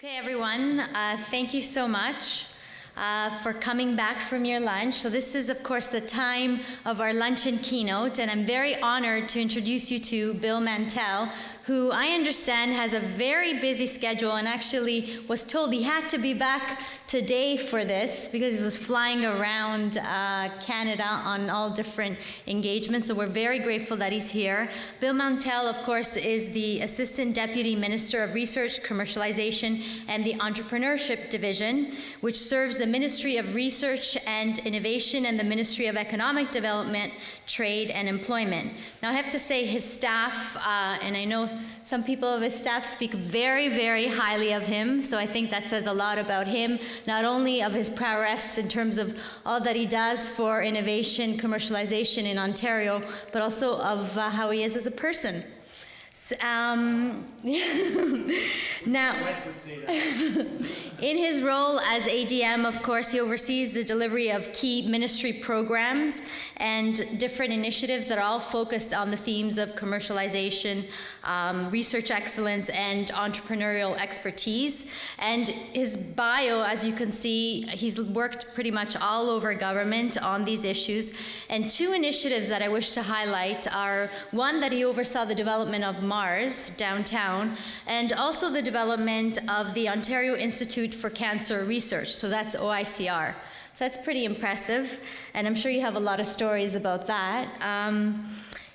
Okay, everyone, thank you so much for coming back from your lunch. So this is, of course, the time of our luncheon keynote, and I'm very honored to introduce you to Bill Mantell, who I understand has a very busy schedule and actually was told he had to be back today for this because he was flying around Canada on all different engagements. So we're very grateful that he's here. Bill Mantell, of course, is the Assistant Deputy Minister of Research, Commercialization, and the Entrepreneurship Division, which serves the Ministry of Research and Innovation and the Ministry of Economic Development, Trade, and Employment. Now, I have to say his staff, and I know some people of his staff speak very, very highly of him, so I think that says a lot about him, not only of his prowess in terms of all that he does for innovation, commercialization in Ontario, but also of how he is as a person. Now, in his role as ADM, of course, he oversees the delivery of key ministry programs and different initiatives that are all focused on the themes of commercialization, research excellence, and entrepreneurial expertise. And his bio, as you can see, he's worked pretty much all over government on these issues. And two initiatives that I wish to highlight are one that he oversaw the development of Mars downtown, and also the development of the Ontario Institute for Cancer Research, so that's OICR. So that's pretty impressive, and I'm sure you have a lot of stories about that.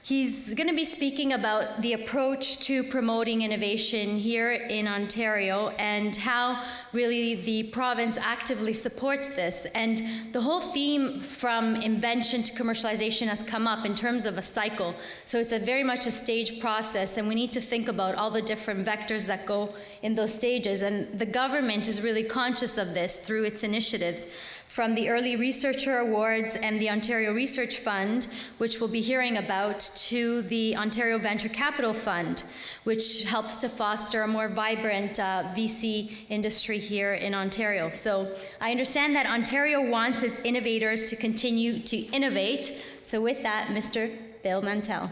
He's going to be speaking about the approach to promoting innovation here in Ontario and how really the province actively supports this. And the whole theme from invention to commercialization has come up in terms of a cycle. So it's very much a staged process, and we need to think about all the different vectors that go in those stages. And the government is really conscious of this through its initiatives, from the Early Researcher Awards and the Ontario Research Fund, which we'll be hearing about, to the Ontario Venture Capital Fund, which helps to foster a more vibrant VC industry here in Ontario. So I understand that Ontario wants its innovators to continue to innovate. So with that, Mr. Bill Mantell.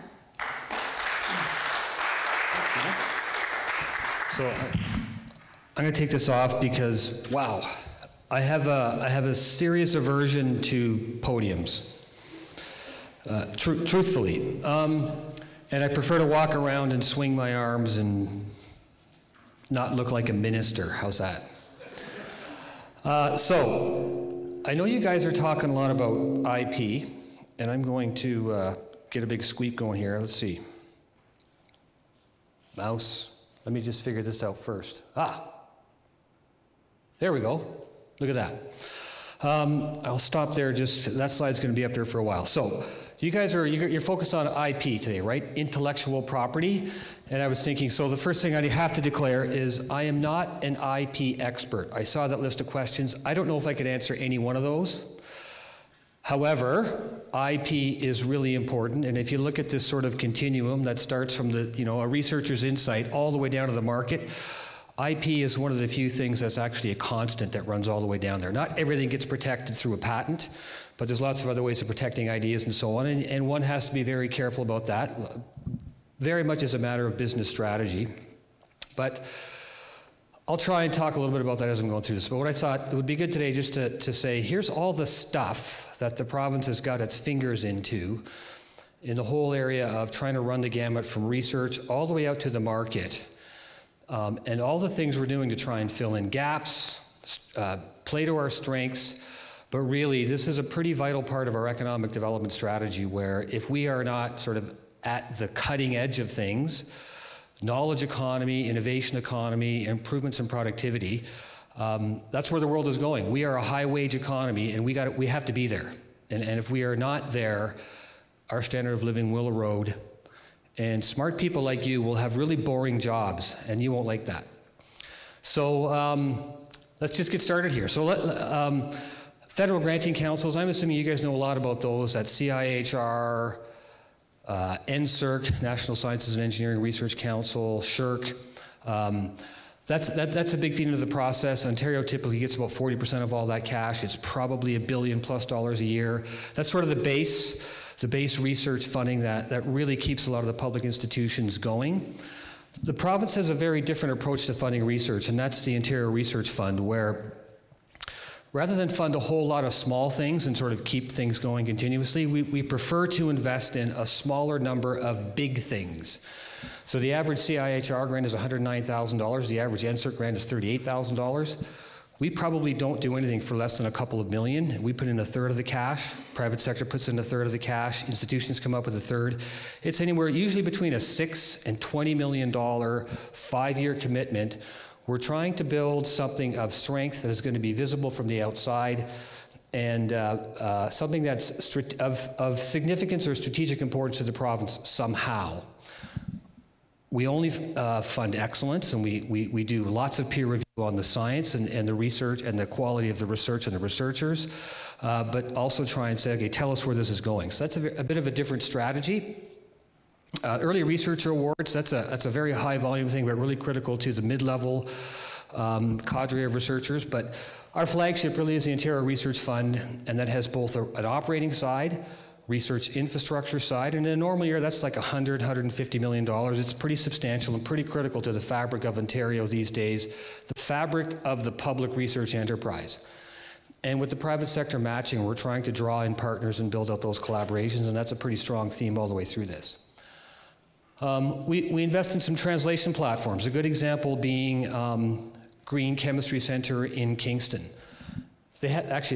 So I'm going to take this off because, wow, I have a serious aversion to podiums, truthfully. And I prefer to walk around and swing my arms and not look like a minister. How's that? So I know you guys are talking a lot about IP, and I'm going to get a big squeak going here. Let's see. Mouse. Let me just figure this out first. There we go. Look at that. I'll stop there. Just that slide's going to be up there for a while. So you guys you're focused on IP today, right? Intellectual property. And I was thinking, so the first thing I have to declare is I am not an IP expert. I saw that list of questions. I don't know if I could answer any one of those. However, IP is really important, and if you look at this sort of continuum that starts from the, a researcher's insight all the way down to the market, IP is one of the few things that's actually a constant that runs all the way down there. Not everything gets protected through a patent, but there's lots of other ways of protecting ideas and so on, and one has to be very careful about that, very much as a matter of business strategy. But I'll try and talk a little bit about that as I'm going through this. But what I thought, it would be good today just to say, here's all the stuff that the province has got its fingers into in the whole area of trying to run the gamut from research all the way out to the market. And all the things we're doing to try and fill in gaps, play to our strengths, but really this is a pretty vital part of our economic development strategy where if we are not sort of at the cutting edge of things, knowledge economy, innovation economy, improvements in productivity, that's where the world is going. We are a high wage economy and we have to be there. And if we are not there, our standard of living will erode. And smart people like you will have really boring jobs, and you won't like that. So let's just get started here. So federal granting councils, I'm assuming you guys know a lot about those. That's CIHR, NSERC, National Sciences and Engineering Research Council, SSHRC. That's a big feat into the process. Ontario typically gets about 40% of all that cash. It's probably $1 billion+ a year. That's sort of the base research funding that really keeps a lot of the public institutions going. The province has a very different approach to funding research, and that's the Ontario Research Fund, where rather than fund a whole lot of small things and sort of keep things going continuously, we prefer to invest in a smaller number of big things. So the average CIHR grant is $109,000. The average NSERC grant is $38,000. We probably don't do anything for less than a couple of million. We put in a third of the cash. Private sector puts in a third of the cash. Institutions come up with a third. It's anywhere usually between a $6 and $20 million 5-year commitment. We're trying to build something of strength that is going to be visible from the outside, and something that's of significance or strategic importance to the province somehow. We only fund excellence, and we do lots of peer review on the science and the research and the quality of the research and the researchers, but also try and say, okay, tell us where this is going. So that's a bit of a different strategy. Early researcher awards, that's a very high volume thing, but really critical to the mid-level cadre of researchers. But our flagship really is the Ontario Research Fund, and that has both an operating side, research infrastructure side, and in a normal year, that's like $150 million. It's pretty substantial and pretty critical to the fabric of Ontario these days, the fabric of the public research enterprise. And with the private sector matching, we're trying to draw in partners and build out those collaborations, and that's a pretty strong theme all the way through this. We invest in some translation platforms, a good example being Green Chemistry Center in Kingston. That'd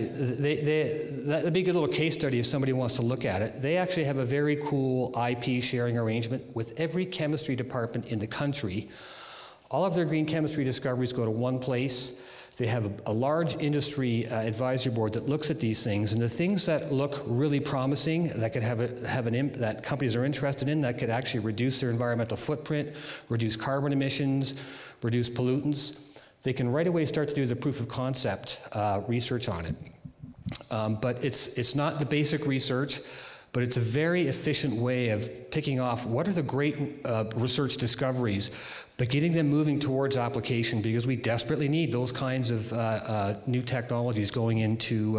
be a good little case study if somebody wants to look at it. They actually have a very cool IP sharing arrangement with every chemistry department in the country. All of their green chemistry discoveries go to one place. They have a large industry advisory board that looks at these things, and the things that look really promising, that could that companies are interested in, that could actually reduce their environmental footprint, reduce carbon emissions, reduce pollutants, they can right away start to do the proof of concept research on it. But it's not the basic research, but it's a very efficient way of picking off what are the great research discoveries, but getting them moving towards application, because we desperately need those kinds of new technologies going into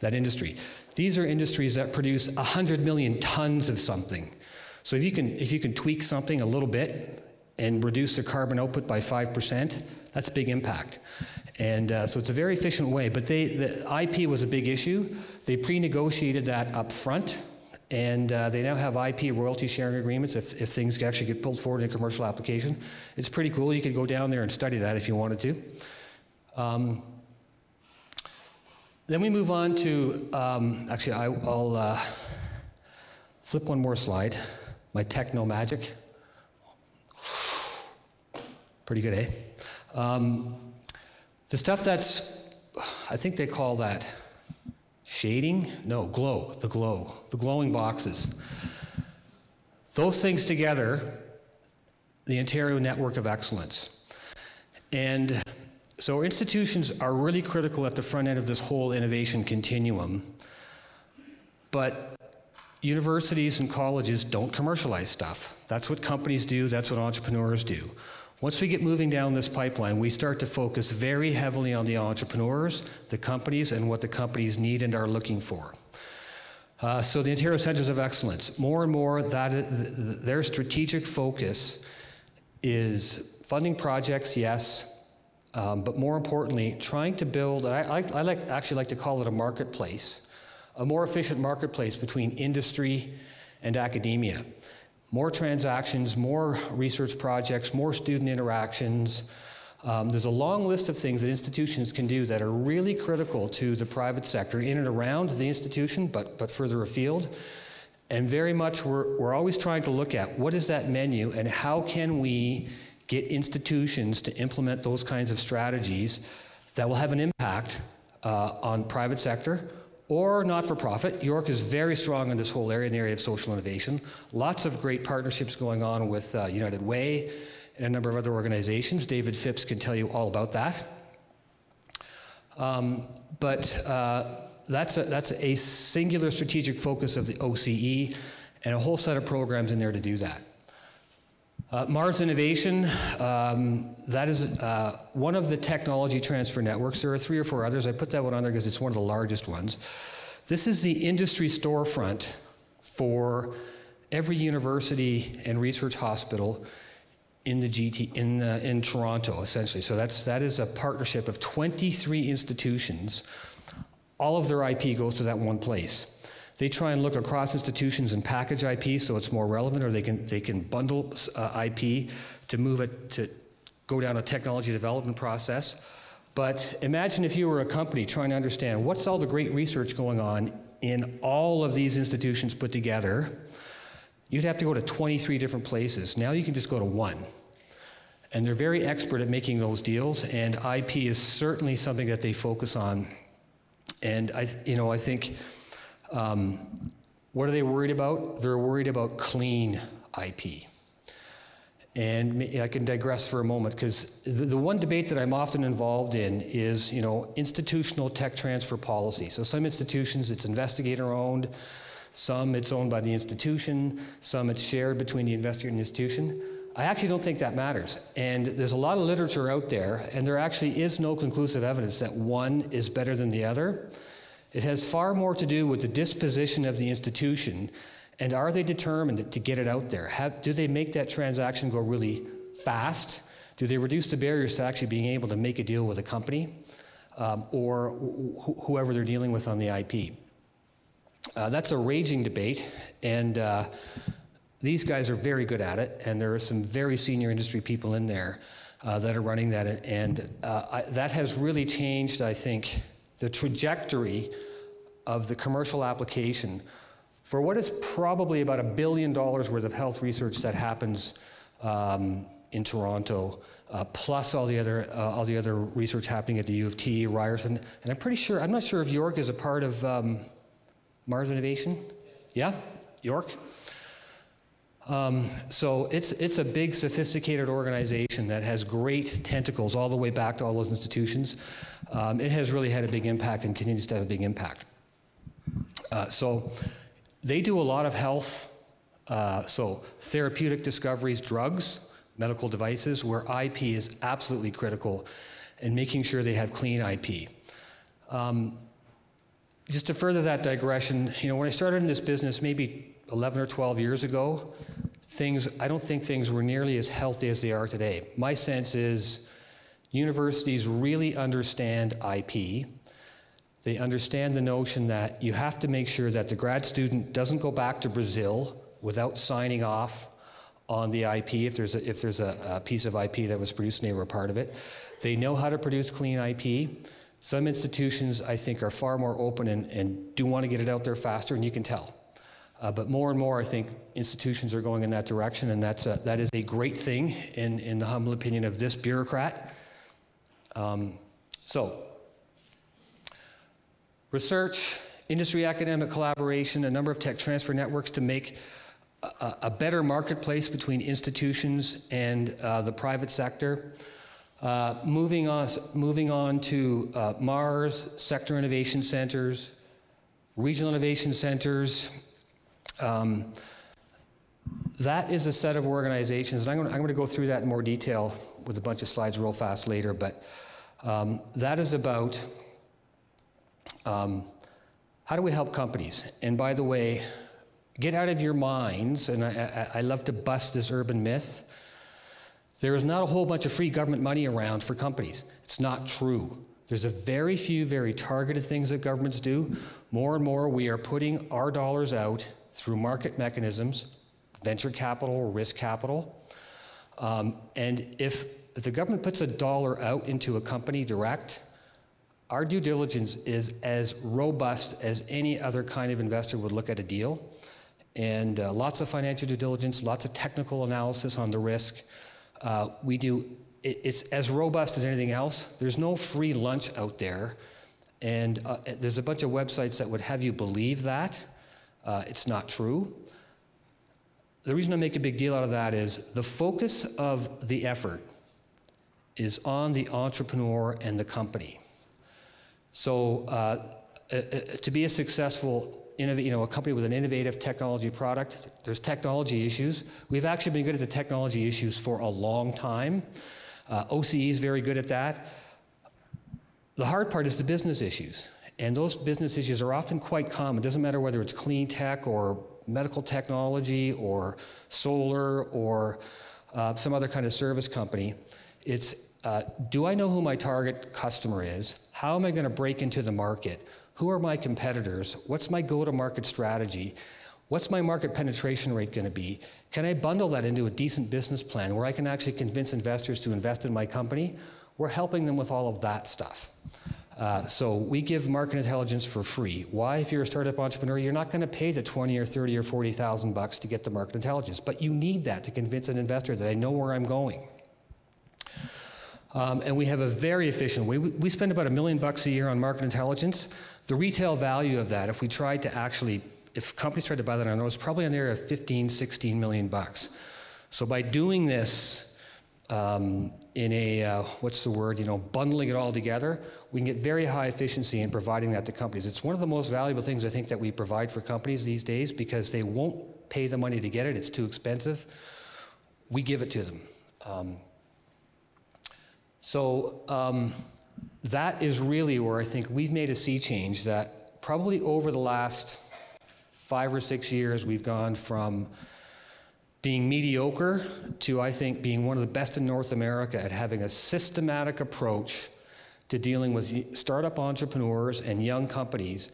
that industry. These are industries that produce 100 million tons of something. So if you can tweak something a little bit and reduce the carbon output by 5%, that's a big impact. And so it's a very efficient way, but the IP was a big issue. They pre-negotiated that up front, and they now have IP royalty sharing agreements if things actually get pulled forward in commercial application. It's pretty cool. You could go down there and study that if you wanted to. Then we move on to, actually I'll flip one more slide. My techno magic. Pretty good, eh? The stuff that's, I think they call that shading? No, glow, the glowing boxes. Those things together, the Ontario Network of Excellence. And so institutions are really critical at the front end of this whole innovation continuum, but universities and colleges don't commercialize stuff. That's what companies do, that's what entrepreneurs do. Once we get moving down this pipeline, we start to focus very heavily on the entrepreneurs, the companies, and what the companies need and are looking for. So the Ontario Centres of Excellence, more and more, their strategic focus is funding projects, yes, but more importantly, trying to build, I actually like to call it a marketplace, a more efficient marketplace between industry and academia. More transactions, more research projects, more student interactions. There's a long list of things that institutions can do that are really critical to the private sector in and around the institution, but further afield. And very much we're always trying to look at what is that menu and how can we get institutions to implement those kinds of strategies that will have an impact on private sector or not-for-profit. York is very strong in this whole area, in the area of social innovation. Lots of great partnerships going on with United Way and a number of other organizations. David Phipps can tell you all about that. That's a singular strategic focus of the OCE and a whole set of programs in there to do that. Mars Innovation, that is one of the technology transfer networks. There are 3 or 4 others. I put that one on there because it's one of the largest ones. This is the industry storefront for every university and research hospital in the in Toronto, essentially. So that is a partnership of 23 institutions. All of their IP goes to that one place. They try and look across institutions and package IP so it's more relevant, or they can bundle IP to move it to go down a technology development process. But imagine if you were a company trying to understand what's all the great research going on in all of these institutions put together. You'd have to go to 23 different places. Now you can just go to one. And they're very expert at making those deals, and IP is certainly something that they focus on. And I think, what are they worried about? They're worried about clean IP. And I can digress for a moment, because the one debate that I'm often involved in is, institutional tech transfer policy. So some institutions, it's investigator-owned, some it's owned by the institution, some it's shared between the investigator and the institution. I actually don't think that matters. And there's a lot of literature out there, and there actually is no conclusive evidence that one is better than the other. It has far more to do with the disposition of the institution, and are they determined to get it out there? Do they make that transaction go really fast? Do they reduce the barriers to actually being able to make a deal with a company or whoever they're dealing with on the IP? That's a raging debate, and these guys are very good at it, and there are some very senior industry people in there that are running that, and that has really changed, I think, the trajectory of the commercial application for what is probably about $1 billion worth of health research that happens in Toronto, plus all the other research happening at the U of T, Ryerson, and I'm not sure if York is a part of Mars Innovation. Yeah, York. So it's a big, sophisticated organization that has great tentacles all the way back to all those institutions. It has really had a big impact and continues to have a big impact. So they do a lot of health, so therapeutic discoveries, drugs, medical devices, where IP is absolutely critical, and making sure they have clean IP. Just to further that digression, when I started in this business maybe 11 or 12 years ago, I don't think things were nearly as healthy as they are today. My sense is universities really understand IP. They understand the notion that you have to make sure that the grad student doesn't go back to Brazil without signing off on the IP if there's a piece of IP that was produced and they were a part of it. They know how to produce clean IP. Some institutions, I think, are far more open and do want to get it out there faster, and you can tell. But more and more, I think, institutions are going in that direction, and that is a great thing in the humble opinion of this bureaucrat. So, research, industry academic collaboration, a number of tech transfer networks to make a better marketplace between institutions and the private sector. Moving on to Mars, sector innovation centers, regional innovation centers. That is a set of organizations, and I'm going to go through that in more detail with a bunch of slides real fast later, but that is about how do we help companies? And by the way, get out of your minds, and I love to bust this urban myth, there is not a whole bunch of free government money around for companies. It's not true. There's a very few, very targeted things that governments do. More and more, we are putting our dollars out through market mechanisms, venture capital or risk capital. And if the government puts a dollar out into a company direct, our due diligence is as robust as any other kind of investor would look at a deal. And lots of financial due diligence, lots of technical analysis on the risk. It's as robust as anything else. There's no free lunch out there. And there's a bunch of websites that would have you believe that. It's not true. The reason I make a big deal out of that is the focus of the effort is on the entrepreneur and the company. So to be a successful a company with an innovative technology product, there's technology issues. We've actually been good at the technology issues for a long time. OCE is very good at that. The hard part is the business issues. And those business issues are often quite common. It doesn't matter whether it's clean tech or medical technology or solar or some other kind of service company. It's, do I know who my target customer is? How am I going to break into the market? Who are my competitors? What's my go-to-market strategy? What's my market penetration rate going to be? Can I bundle that into a decent business plan where I can actually convince investors to invest in my company? We're helping them with all of that stuff. So we give market intelligence for free. Why? If you're a startup entrepreneur, you're not going to pay the 20 or 30 or 40,000 bucks to get the market intelligence, but you need that to convince an investor that I know where I'm going. And we have a very efficient, we spend about $1 million bucks a year on market intelligence. The retail value of that, if we tried to actually, if companies tried to buy that on those, probably in the area of 15, 16 million bucks. So by doing this, in a, what's the word, bundling it all together, we can get very high efficiency in providing that to companies. It's one of the most valuable things I think that we provide for companies these days because they won't pay the money to get it, it's too expensive. We give it to them. That is really where I think we've made a sea change, that probably over the last 5 or 6 years we've gone from being mediocre to, I think, being one of the best in North America at having a systematic approach to dealing with startup entrepreneurs and young companies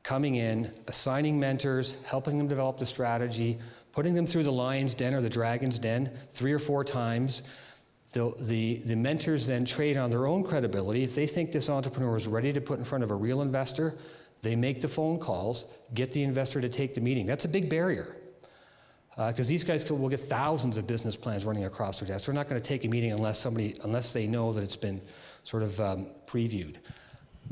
coming in, assigning mentors, helping them develop the strategy, putting them through the lion's den or the dragon's den 3 or 4 times. The mentors then trade on their own credibility. If they think this entrepreneur is ready to put in front of a real investor, they make the phone calls, get the investor to take the meeting. That's a big barrier. Because these guys will get thousands of business plans running across their desk. They're not going to take a meeting unless they know that it's been sort of previewed.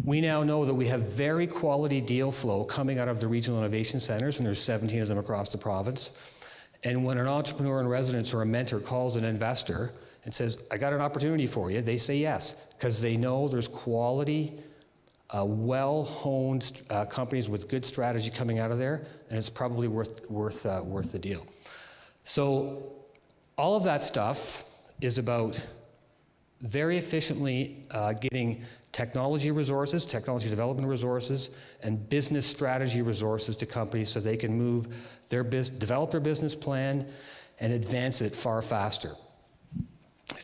We now know that we have very quality deal flow coming out of the regional innovation centers, and there's 17 of them across the province. And when an entrepreneur in residence or a mentor calls an investor and says, I got an opportunity for you, they say yes, because they know there's quality, well-honed companies with good strategy coming out of there, and it's probably worth the deal. So all of that stuff is about very efficiently getting technology resources, technology development resources, and business strategy resources to companies so they can move develop their business plan and advance it far faster.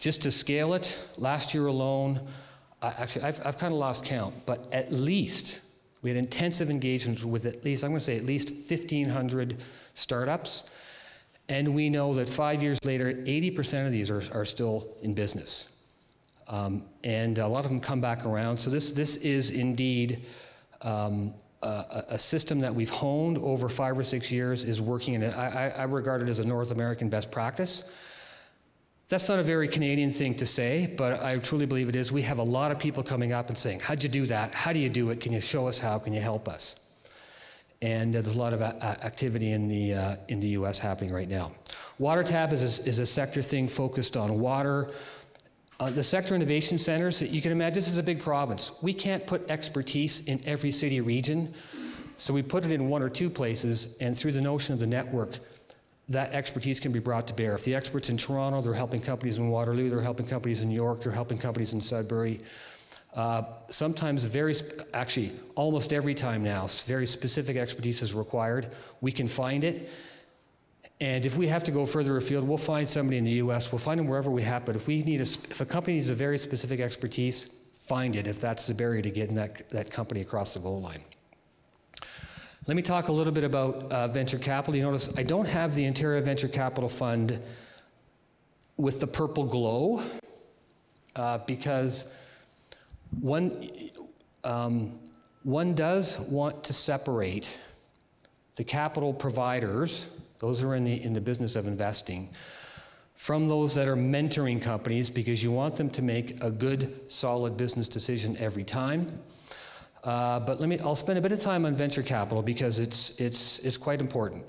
Just to scale it, last year alone, actually, I've kind of lost count, but at least we had intensive engagements with at least 1,500 startups, and we know that 5 years later, 80% of these are still in business. And a lot of them come back around. So this is indeed a system that we've honed over 5 or 6 years, is working, and I regard it as a North American best practice. That's not a very Canadian thing to say, but I truly believe it is. We have a lot of people coming up and saying, how'd you do that? How do you do it? Can you show us how? Can you help us? And there's a lot of activity in the US happening right now. WaterTab is a sector thing focused on water. The sector innovation centers, you can imagine this is a big province. We can't put expertise in every city or region, so we put it in 1 or 2 places, and through the notion of the network, that expertise can be brought to bear. If the experts in Toronto, they're helping companies in Waterloo, they're helping companies in York, they're helping companies in Sudbury. Sometimes actually almost every time now, very specific expertise is required. We can find it. And if we have to go further afield, we'll find somebody in the US, we'll find them wherever we have, but if a company needs a very specific expertise, find it if that's the barrier to getting that company across the goal line. Let me talk a little bit about venture capital. You notice I don't have the Ontario Venture Capital Fund with the purple glow because one does want to separate the capital providers, those who are in the business of investing, from those that are mentoring companies, because you want them to make a good, solid business decision every time. But I'll spend a bit of time on venture capital because it's quite important.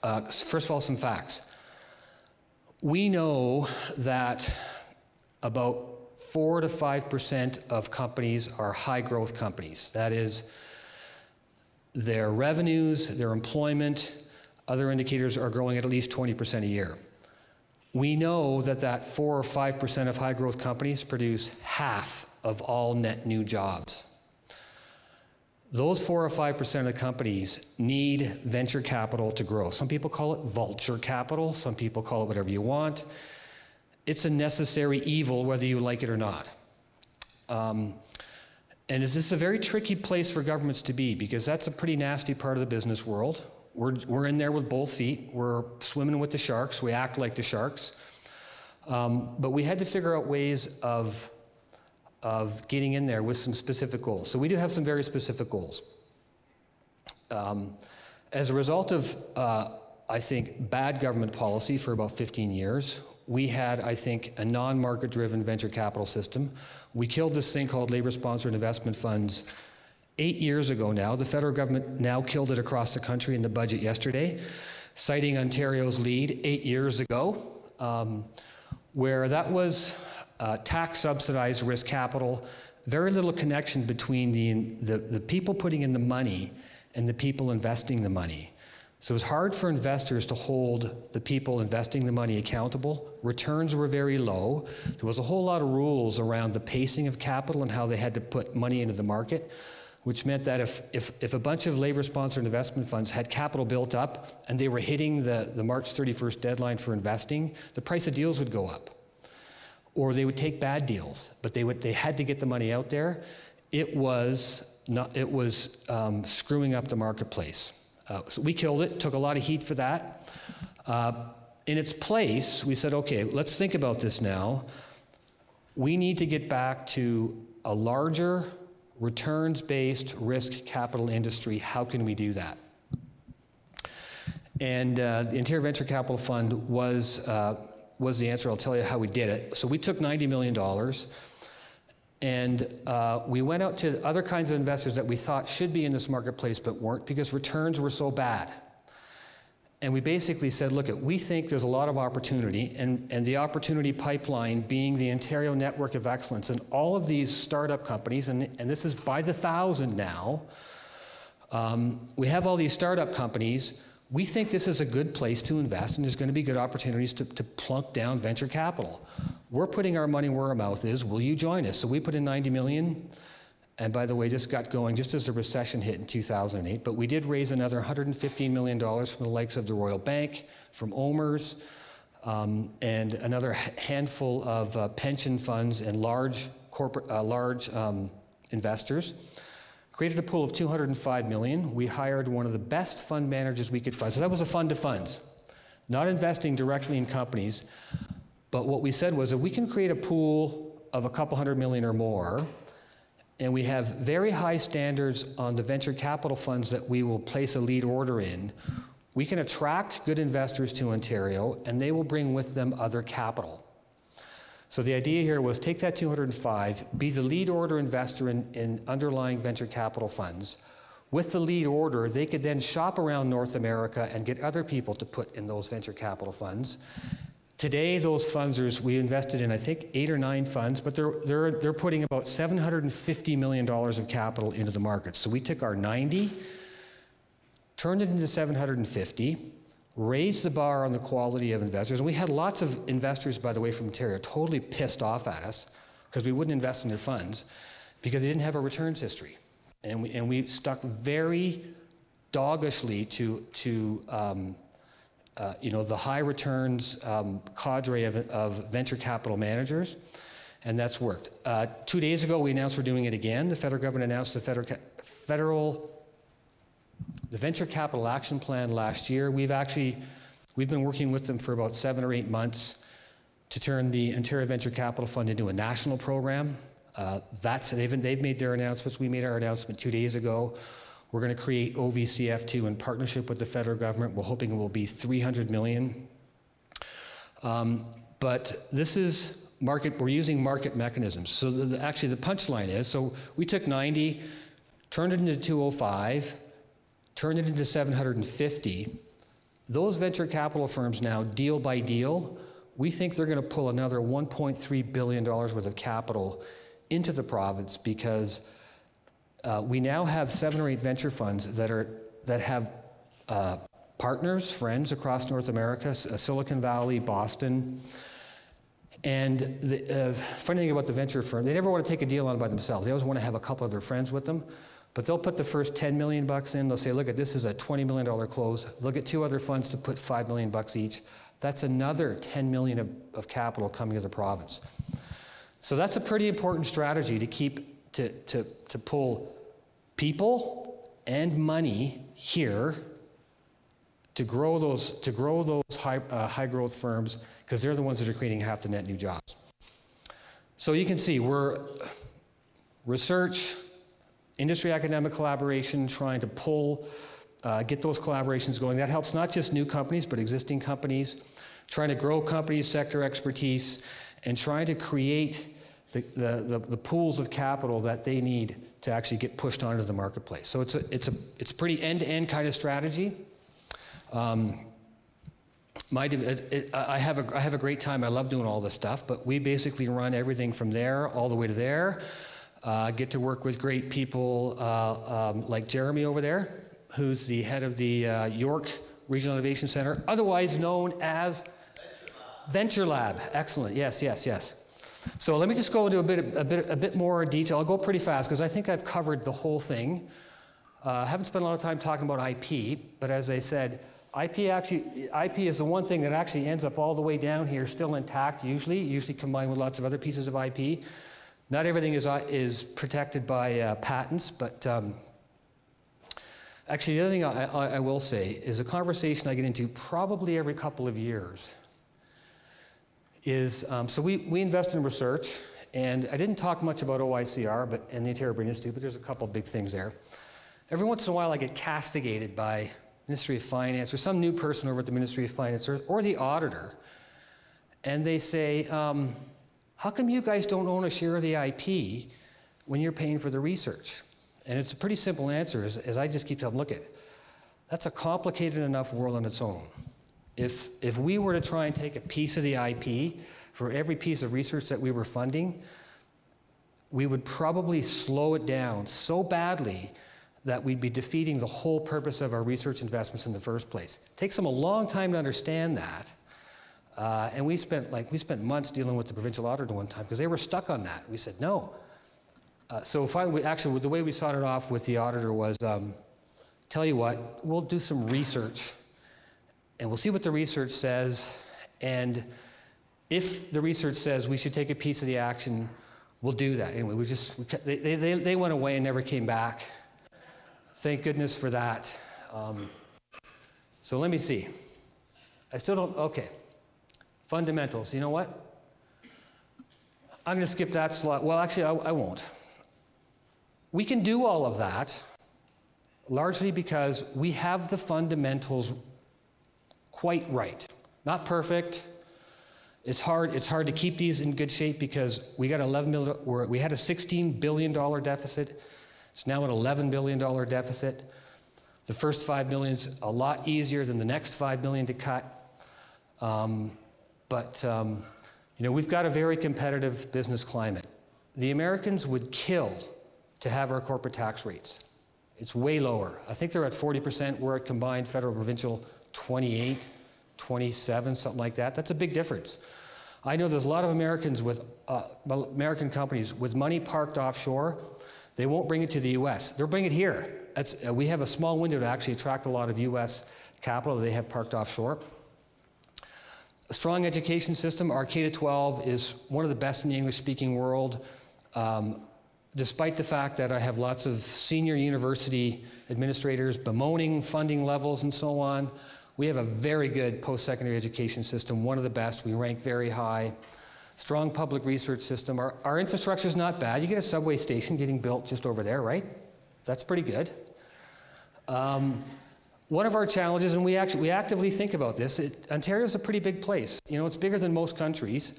First of all, some facts. We know that about 4 to 5% of companies are high growth companies. That is, their revenues, their employment, other indicators are growing at least 20% a year. We know that 4 or 5% of high growth companies produce half of all net new jobs. Those 4 or 5% of the companies need venture capital to grow. Some people call it vulture capital. Some people call it whatever you want. It's a necessary evil, whether you like it or not. And is this a very tricky place for governments to be? Because that's a pretty nasty part of the business world. We're in there with both feet. We're swimming with the sharks. We act like the sharks. But we had to figure out ways of getting in there with some specific goals. So we do have some very specific goals. As a result of, I think, bad government policy for about 15 years, we had, I think, a non-market-driven venture capital system. We killed this thing called labor-sponsored investment funds 8 years ago now. The federal government now killed it across the country in the budget yesterday, citing Ontario's lead 8 years ago, where that was tax-subsidized risk capital, very little connection between the people putting in the money and the people investing the money. So it was hard for investors to hold the people investing the money accountable. Returns were very low. There was a whole lot of rules around the pacing of capital and how they had to put money into the market, which meant that if a bunch of labor-sponsored investment funds had capital built up and they were hitting the March 31st deadline for investing, the price of deals would go up. Or they would take bad deals, but they had to get the money out there. It was screwing up the marketplace. So we killed it, took a lot of heat for that. In its place, we said, okay, let's think about this now. We need to get back to a larger, returns-based risk capital industry. How can we do that? And the Ontario Venture Capital Fund was the answer. I'll tell you how we did it. So we took $90 million, and we went out to other kinds of investors that we thought should be in this marketplace but weren't because returns were so bad. And we basically said, look, we think there's a lot of opportunity, and the opportunity pipeline being the Ontario Network of Excellence. And all of these startup companies, and this is by the thousand now, we have all these startup companies. We think this is a good place to invest, and there's going to be good opportunities to plunk down venture capital. We're putting our money where our mouth is. Will you join us? So we put in $90 million. And by the way, this got going just as the recession hit in 2008. But we did raise another $115 million from the likes of the Royal Bank, from OMERS, and another handful of pension funds and large investors. Created a pool of $205 million. We hired one of the best fund managers we could find. So that was a fund to funds, not investing directly in companies. But what we said was, if we can create a pool of a couple $100 million or more, and we have very high standards on the venture capital funds that we will place a lead order in, we can attract good investors to Ontario, and they will bring with them other capital. So the idea here was take that 205, be the lead order investor in underlying venture capital funds. With the lead order, they could then shop around North America and get other people to put in those venture capital funds. Today, those funds, we invested in, I think, 8 or 9 funds, but they're putting about $750 million of capital into the market. So we took our 90, turned it into 750, raised the bar on the quality of investors. And we had lots of investors, by the way, from Ontario, totally pissed off at us because we wouldn't invest in their funds because they didn't have a returns history. And we stuck very doggishly to the high returns cadre of venture capital managers, and that's worked. 2 days ago, we announced we're doing it again. The federal government announced the Venture Capital Action Plan last year. We've been working with them for about 7 or 8 months to turn the Ontario Venture Capital Fund into a national program. They've made their announcements. We made our announcement 2 days ago. We're going to create OVCF2 in partnership with the federal government. We're hoping it will be $300 million. But this is market, we're using market mechanisms. So actually the punchline is, so we took 90, turned it into 205, turned it into 750. Those venture capital firms now, deal by deal, we think they're going to pull another $1.3 billion worth of capital into the province because we now have 7 or 8 venture funds that have partners, friends across North America, Silicon Valley, Boston. And the funny thing about the venture firm, they never want to take a deal on by themselves. They always want to have a couple of their friends with them. But they'll put the first 10 million bucks in. They'll say, look, this is a $20 million close. They'll get 2 other funds to put 5 million bucks each. That's another 10 million of capital coming to the province. So that's a pretty important strategy to keep, to pull people and money here to grow those high growth firms, because they're the ones that are creating half the net new jobs. So you can see we're research, industry academic collaboration, trying to pull, get those collaborations going. That helps not just new companies, but existing companies, trying to grow companies' sector expertise, and trying to create the pools of capital that they need to actually get pushed onto the marketplace. So it's a pretty end-to-end kind of strategy. I have a great time. I love doing all this stuff, but we basically run everything from there all the way to there. Get to work with great people like Jeremy over there, who's the head of the York Regional Innovation Center, otherwise known as Venture Lab. Excellent. Yes, yes, yes. So let me just go into a bit more detail. I'll go pretty fast because I think I've covered the whole thing. I haven't spent a lot of time talking about IP, but as I said, IP is the one thing that actually ends up all the way down here, still intact usually combined with lots of other pieces of IP. Not everything is protected by patents, but actually the other thing I will say is a conversation I get into probably every couple of years is, so we invest in research, and I didn't talk much about OICR and the Ontario Brain Institute, but there's a couple big things there. Every once in a while I get castigated by Ministry of Finance or some new person over at the Ministry of Finance or the auditor, and they say, how come you guys don't own a share of the IP when you're paying for the research? And it's a pretty simple answer, as I just keep telling them, look, that's a complicated enough world on its own. If we were to try and take a piece of the IP for every piece of research that we were funding, we would probably slow it down so badly that we'd be defeating the whole purpose of our research investments in the first place. It takes them a long time to understand that. And we spent months dealing with the provincial auditor one time because they were stuck on that. We said, no. So finally, actually, the way we started off with the auditor was, tell you what, we'll do some research and we'll see what the research says. And if the research says we should take a piece of the action, we'll do that. Anyway, they went away and never came back. Thank goodness for that. So let me see. I still don't, okay. Fundamentals, you know what? I'm going to skip that slide. Well, actually, I won't. We can do all of that largely because we have the fundamentals quite right. Not perfect. It's hard to keep these in good shape because we got we had a $16 billion deficit. It's now an $11 billion deficit. The first $5 million is a lot easier than the next $5 million to cut. We've got a very competitive business climate. The Americans would kill to have our corporate tax rates. It's way lower. I think they're at 40%. We're at combined federal, provincial, 28, 27, something like that. That's a big difference. I know there's a lot of Americans American companies with money parked offshore. They won't bring it to the U.S. They'll bring it here. We have a small window to actually attract a lot of U.S. capital that they have parked offshore. A strong education system. Our K-12 is one of the best in the English-speaking world. Despite the fact that I have lots of senior university administrators bemoaning funding levels and so on, we have a very good post-secondary education system, one of the best. We rank very high. Strong public research system. Our infrastructure is not bad. You get a subway station getting built just over there, right? That's pretty good. One of our challenges, and we actively think about this, Ontario's a pretty big place. You know, it's bigger than most countries.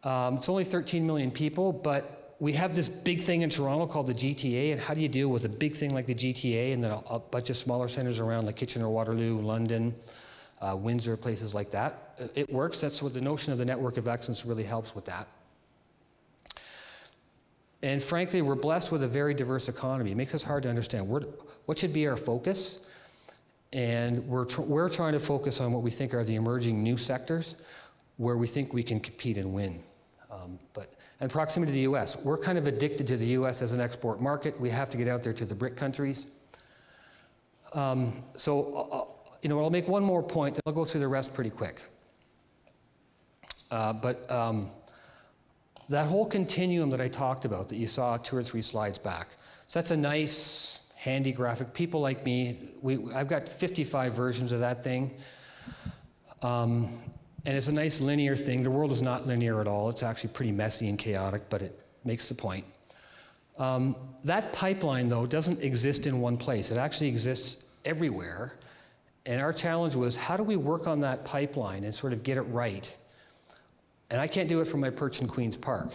It's only 13 million people, but we have this big thing in Toronto called the GTA, and how do you deal with a big thing like the GTA and then a bunch of smaller centers around like Kitchener, Waterloo, London, Windsor, places like that? It works. That's what the notion of the network of excellence really helps with that. And frankly, we're blessed with a very diverse economy. It makes us hard to understand what should be our focus. And we're trying to focus on what we think are the emerging new sectors where we think we can compete and win. and proximity to the US. We're kind of addicted to the US as an export market. We have to get out there to the BRIC countries. You know, I'll make one more point, then I'll go through the rest pretty quick. That whole continuum that I talked about that you saw 2 or 3 slides back, so that's a nice, handy graphic. People like me, I've got 55 versions of that thing. And it's a nice linear thing. The world is not linear at all. It's actually pretty messy and chaotic, but it makes the point. That pipeline, though, doesn't exist in one place. It actually exists everywhere. And our challenge was, how do we work on that pipeline and sort of get it right? And I can't do it from my perch in Queen's Park.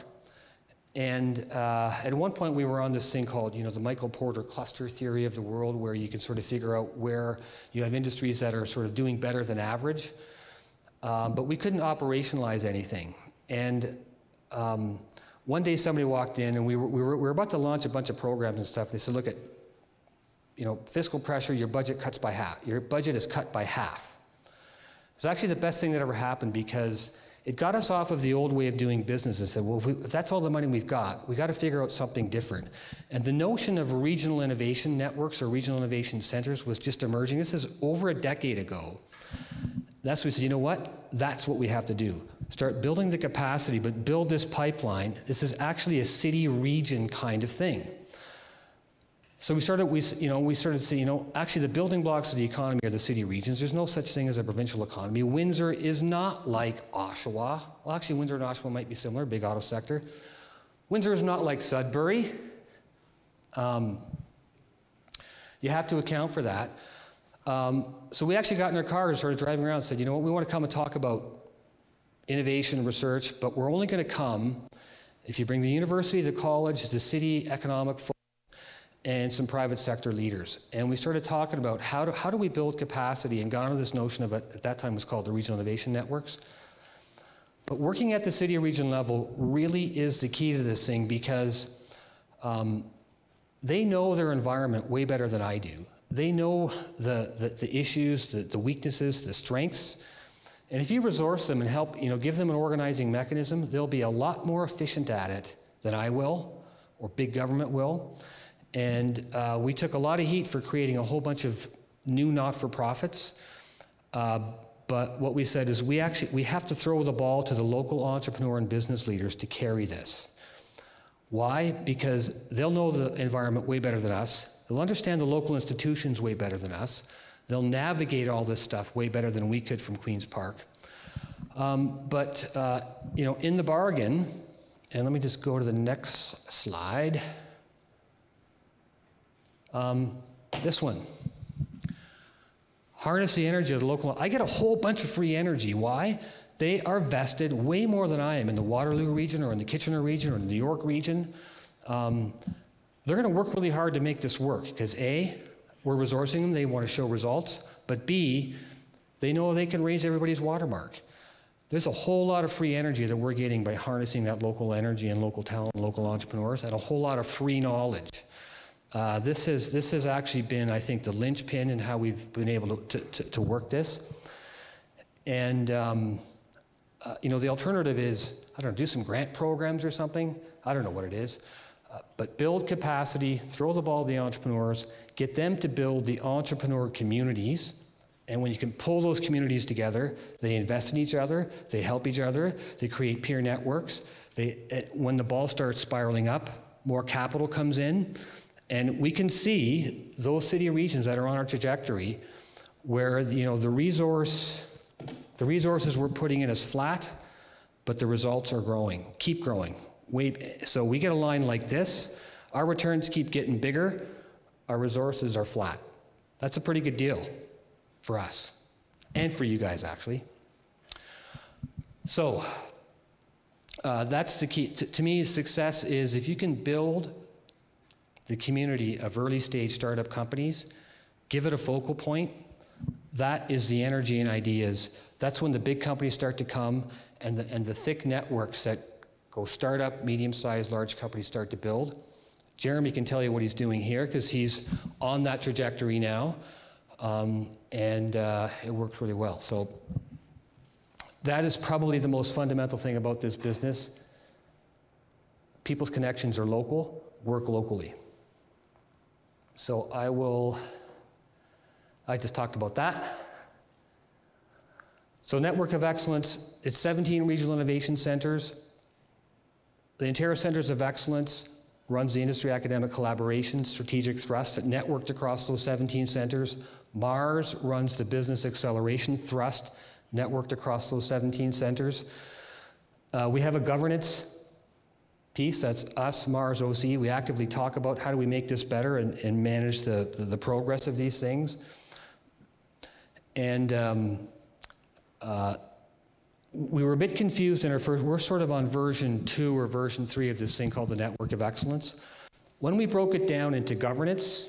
And at one point, we were on this thing called, you know, the Michael Porter cluster theory of the world, where you can sort of figure out where you have industries that are sort of doing better than average. But we couldn't operationalize anything. And one day somebody walked in, and we were about to launch a bunch of programs and stuff. They said, look at, you know, fiscal pressure, your budget cuts by half. Your budget is cut by half. It's actually the best thing that ever happened, because it got us off of the old way of doing business and said, well, if that's all the money we've got, we got to figure out something different. And the notion of regional innovation networks or regional innovation centers was just emerging. This is over a decade ago. That's what we said, you know what? That's what we have to do. Start building the capacity, but build this pipeline. This is actually a city region kind of thing. So we started saying, you know, actually the building blocks of the economy are the city regions. There's no such thing as a provincial economy. Windsor is not like Oshawa. Well, actually, Windsor and Oshawa might be similar, big auto sector. Windsor is not like Sudbury. You have to account for that. So we actually got in our cars and started driving around and said, you know what, we want to come and talk about innovation and research, but we're only going to come if you bring the university, the college, the city economic folks, and some private sector leaders. And we started talking about how do we build capacity, and got into this notion of, at that time was called the regional innovation networks. But working at the city or region level really is the key to this thing, because they know their environment way better than I do. They know the issues, the weaknesses, the strengths. And if you resource them and help, you know, give them an organizing mechanism, they'll be a lot more efficient at it than I will, or big government will. And we took a lot of heat for creating a whole bunch of new not-for-profits. But what we said is we have to throw the ball to the local entrepreneur and business leaders to carry this. Why? Because they'll know the environment way better than us. They'll understand the local institutions way better than us. They'll navigate all this stuff way better than we could from Queen's Park. You know, in the bargain, and let me just go to the next slide. This one. Harness the energy of the local. I get a whole bunch of free energy. Why? They are vested way more than I am in the Waterloo region or in the Kitchener region or in the New York region. They're going to work really hard to make this work, because A, we're resourcing them, they want to show results, but B, they know they can raise everybody's watermark. There's a whole lot of free energy that we're getting by harnessing that local energy and local talent and local entrepreneurs, and a whole lot of free knowledge. This has actually been, I think, the linchpin in how we've been able to work this. And you know, the alternative is, I don't know, do some grant programs or something. I don't know what it is. But build capacity, throw the ball to the entrepreneurs, get them to build the entrepreneur communities. And when you can pull those communities together, they invest in each other, they help each other, they create peer networks. When the ball starts spiraling up, more capital comes in. And we can see those city regions that are on our trajectory where, you know, the resources we're putting in is flat, but the results are growing, keep growing. So we get a line like this, our returns keep getting bigger, our resources are flat. That's a pretty good deal for us, and for you guys, actually. So that's the key. To me, success is if you can build the community of early stage startup companies, give it a focal point, that is the energy and ideas. That's when the big companies start to come, and the thick networks that go startup, medium-sized, large companies start to build. Jeremy can tell you what he's doing here, because he's on that trajectory now, and it works really well. So that is probably the most fundamental thing about this business. people's connections are local, work locally. So I just talked about that. So Network of Excellence, it's 17 regional innovation centers. The Ontario Centers of Excellence runs the industry academic collaboration, strategic thrust networked across those 17 centers. MARS runs the business acceleration thrust networked across those 17 centers. We have a governance piece, that's us, MARS, OCE. We actively talk about how do we make this better and manage the progress of these things. And we were a bit confused in our first, we're sort of on version 2 or version 3 of this thing called the Network of Excellence. When we broke it down into governance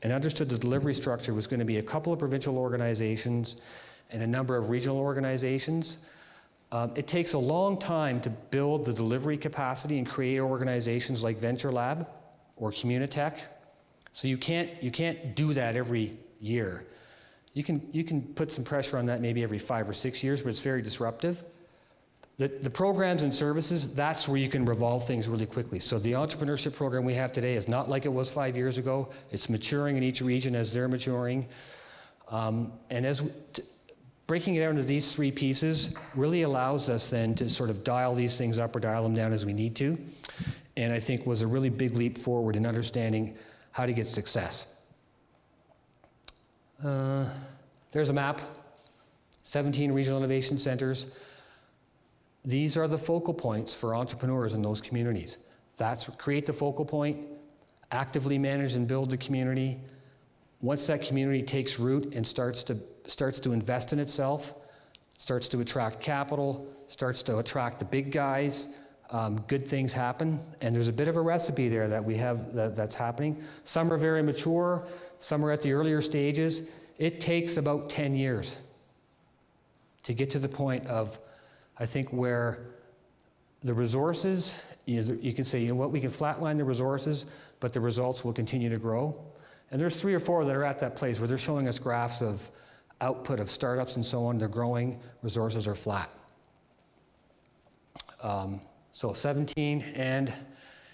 and understood the delivery structure was going to be a couple of provincial organizations and a number of regional organizations, it takes a long time to build the delivery capacity and create organizations like Venture Lab or Communitech. So you can't do that every year. You can put some pressure on that maybe every 5 or 6 years, but it's very disruptive. The programs and services, that's where you can revolve things really quickly. So the entrepreneurship program we have today is not like it was 5 years ago. It's maturing in each region as they're maturing. Breaking it down into these 3 pieces really allows us then to sort of dial these things up or dial them down as we need to. And I think was a really big leap forward in understanding how to get success. There's a map, 17 regional innovation centers. These are the focal points for entrepreneurs in those communities. Create the focal point, actively manage and build the community. Once that community takes root and starts to invest in itself, starts to attract capital, starts to attract the big guys, good things happen. And there's a bit of a recipe there that we have that's happening. Some are very mature, some are at the earlier stages. It takes about 10 years to get to the point of, I think, where the resources, you can say, you know what, we can flatline the resources, but the results will continue to grow. And there's 3 or 4 that are at that place where they're showing us graphs of output of startups and so on. They're growing, resources are flat. So 17, and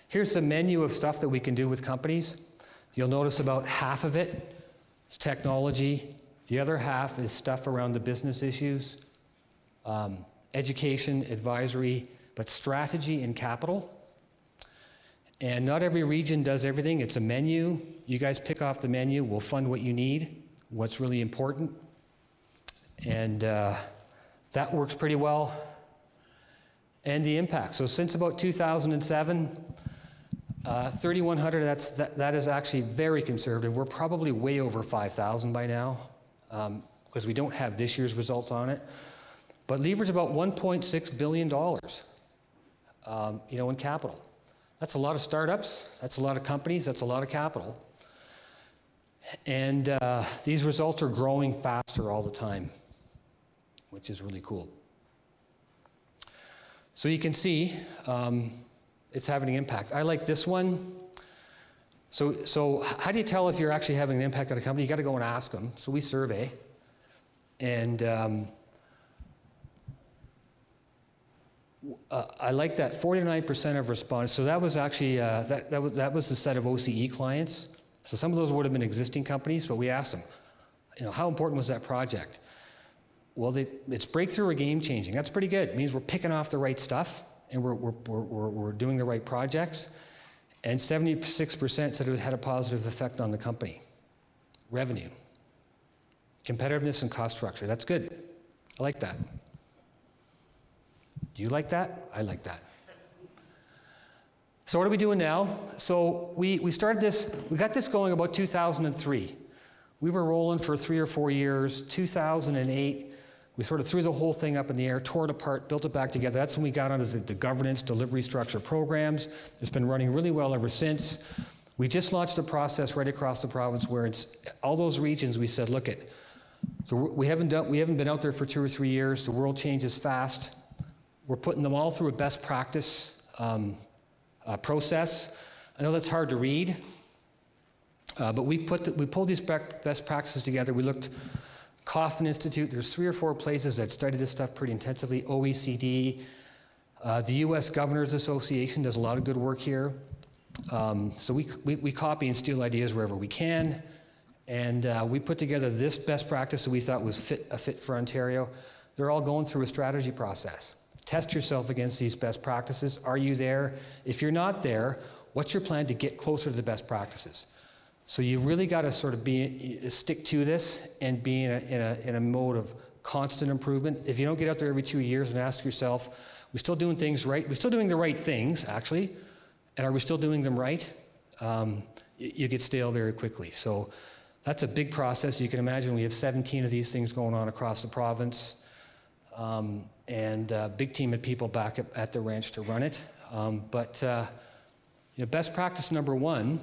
here's the menu of stuff that we can do with companies. You'll notice about half of it is technology. The other half is stuff around the business issues, education, advisory, but strategy and capital. And not every region does everything. It's a menu. You guys pick off the menu. We'll fund what you need, what's really important. And that works pretty well. And the impact. So since about 2007, 3,100, that is actually very conservative. We're probably way over 5,000 by now, because we don't have this year's results on it. But leverage about $1.6 billion, in capital. That's a lot of startups, that's a lot of companies, that's a lot of capital. And these results are growing faster all the time, which is really cool. So you can see it's having an impact. I like this one. So how do you tell if you're actually having an impact on a company? You got to go and ask them. So we survey, and I like that 49% of respondents. So that was actually that was the set of OCE clients. So some of those would have been existing companies, but we asked them, how important was that project? Well, it's breakthrough or game changing. That's pretty good. It means we're picking off the right stuff and we're doing the right projects. And 76% said it had a positive effect on the company. Revenue, competitiveness, and cost structure. That's good. I like that. Do you like that? I like that. So what are we doing now? So we started this, we got this going about 2003. We were rolling for 3 or 4 years. 2008, we sort of threw the whole thing up in the air, tore it apart, built it back together. That's when we got onto the governance, delivery structure programs. It's been running really well ever since. We just launched a process right across the province where it's all those regions. We said, look it. So we haven't been out there for 2 or 3 years. The world changes fast. We're putting them all through a best practice process. I know that's hard to read, but we pulled these best practices together. We looked. Kaufman Institute, there's 3 or 4 places that study this stuff pretty intensively. OECD, The U.S. Governors Association does a lot of good work here. So we copy and steal ideas wherever we can. And we put together this best practice that we thought was a fit for Ontario. They're all going through a strategy process. Test yourself against these best practices. Are you there? If you're not there, what's your plan to get closer to the best practices? So you really got to sort of stick to this and be in a mode of constant improvement. If you don't get out there every 2 years and ask yourself, we're still doing things right? We're still doing the right things, actually. And are we still doing them right? You get stale very quickly. So that's a big process. You can imagine we have 17 of these things going on across the province, and a big team of people back at the ranch to run it. Best practice number one,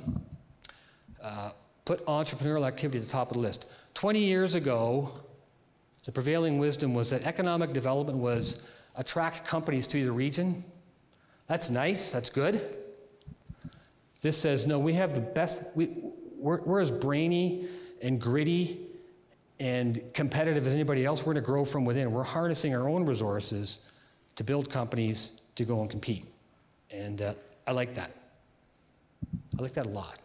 put entrepreneurial activity at the top of the list. 20 years ago, the prevailing wisdom was that economic development was attract companies to the region. That's nice, that's good. This says, no, we have the best, we're as brainy and gritty and competitive as anybody else. We're going to grow from within. We're harnessing our own resources to build companies to go and compete. And I like that. I like that a lot,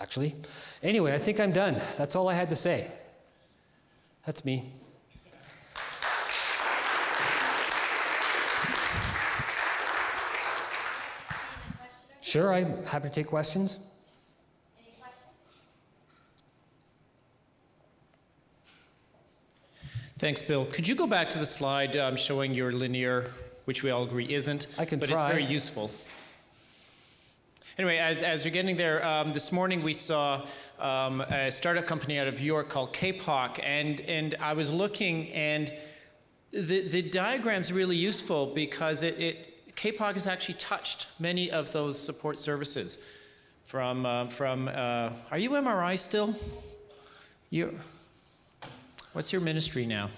actually. Anyway, I think I'm done. That's all I had to say. That's me. Sure, I'm happy to take questions. Any questions? Thanks, Bill. Could you go back to the slide showing your linear, which we all agree isn't, I can but try. It's very useful. Anyway, as you're getting there, this morning we saw a startup company out of York called KPOC, and I was looking, and the diagram's really useful because KPOC has actually touched many of those support services from are you MRI still? What's your ministry now?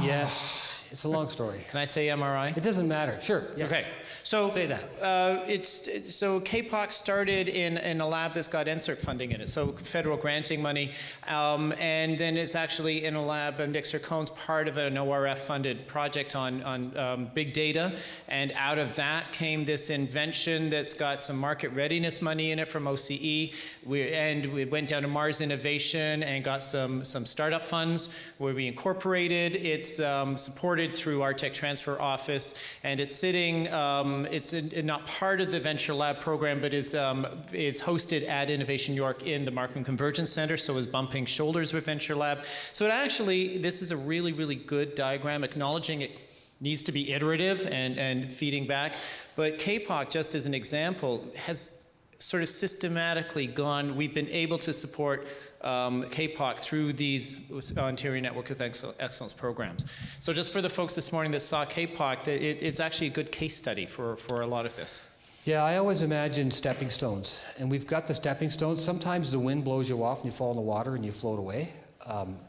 Yes, it's a long story. Can I say MRI? It doesn't matter. Sure. Yes. Okay. So say that. So KPOC started in a lab that's got NSERC funding in it, so federal granting money, and then it's actually in a lab, and Nick Sircone's part of an ORF-funded project on big data, and out of that came this invention that's got some market readiness money in it from OCE. We went down to Mars Innovation and got some startup funds where we incorporated. It's supported through our tech transfer office, and it's sitting. It's not part of the Venture Lab program, but is hosted at Innovation York in the Markham Convergence Center, so is bumping shoulders with Venture Lab. So this is a really, really good diagram, acknowledging it needs to be iterative and feeding back. But KPOC, just as an example, has sort of systematically we've been able to support KPOC through these Ontario Network of Excellence programs. So just for the folks this morning that saw KPOC, it's actually a good case study for a lot of this. Yeah, I always imagine stepping stones. And we've got the stepping stones. Sometimes the wind blows you off and you fall in the water and you float away.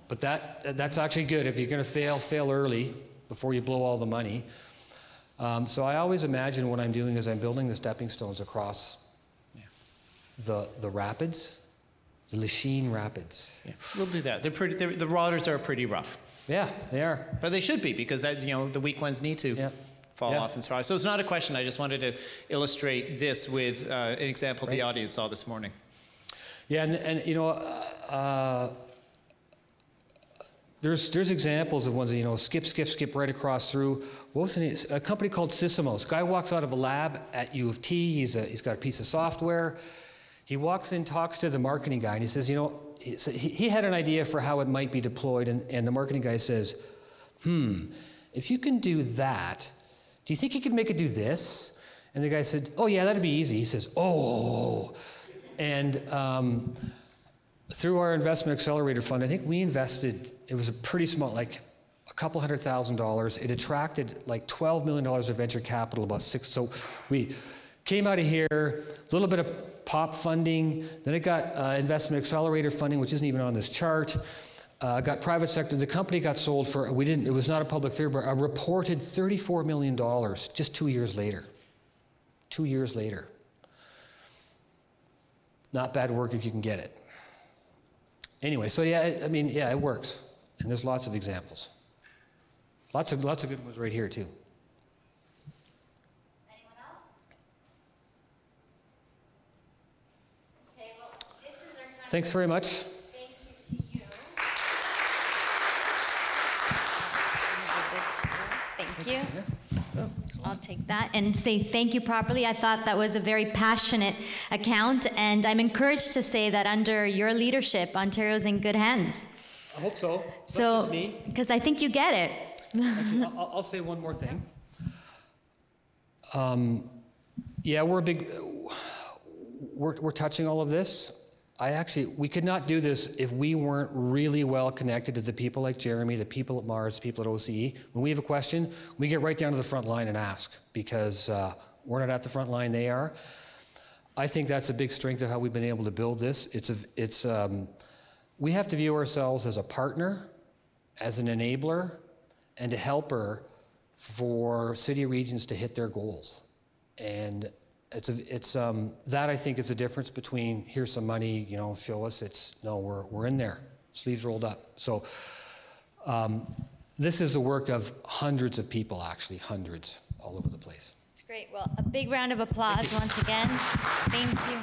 But that's actually good. If you're going to fail early before you blow all the money. So I always imagine what I'm doing is I'm building the stepping stones across the rapids. The Lachine Rapids. Yeah, we'll do that. The waters are pretty rough. Yeah, they are. But they should be, because the weak ones need to fall off and survive. So it's not a question. I just wanted to illustrate this with an example the audience saw this morning. Yeah, there's examples of ones that, skip right across through. What was the name? A company called Sysomos. Guy walks out of a lab at U of T. He's got a piece of software. He walks in, talks to the marketing guy, and he says, he had an idea for how it might be deployed, and the marketing guy says, if you can do that, do you think you could make it do this? And the guy said, oh yeah, that'd be easy. He says, oh. And through our investment accelerator fund, I think we invested, it was a pretty small, like a couple $100,000. It attracted like $12 million of venture capital, about six. So we came out of here, a little bit of POP funding, then it got investment accelerator funding, which isn't even on this chart. Got private sector. The company got sold for, it was not a public figure, but a reported $34 million just 2 years later. 2 years later. Not bad work if you can get it. Anyway, so it works. And there's lots of examples. Lots of good ones right here too. Thanks very much. Thank you to you. Thank you. I'll take that and say thank you properly. I thought that was a very passionate account, and I'm encouraged to say that under your leadership, Ontario's in good hands. I hope so. So, because I think you get it. Actually, I'll say one more thing. Yeah, we're touching all of this. We could not do this if we weren't really well connected to the people like Jeremy, the people at Mars, the people at OCE. When we have a question, we get right down to the front line and ask, because we're not at the front line, they are. I think that's a big strength of how we've been able to build this. We have to view ourselves as a partner, as an enabler, and a helper for city regions to hit their goals. And that I think is the difference between here's some money, show us. No, we're in there, sleeves rolled up. So this is the work of hundreds of people, actually, hundreds all over the place. It's great. Well, a big round of applause once again. Thank you.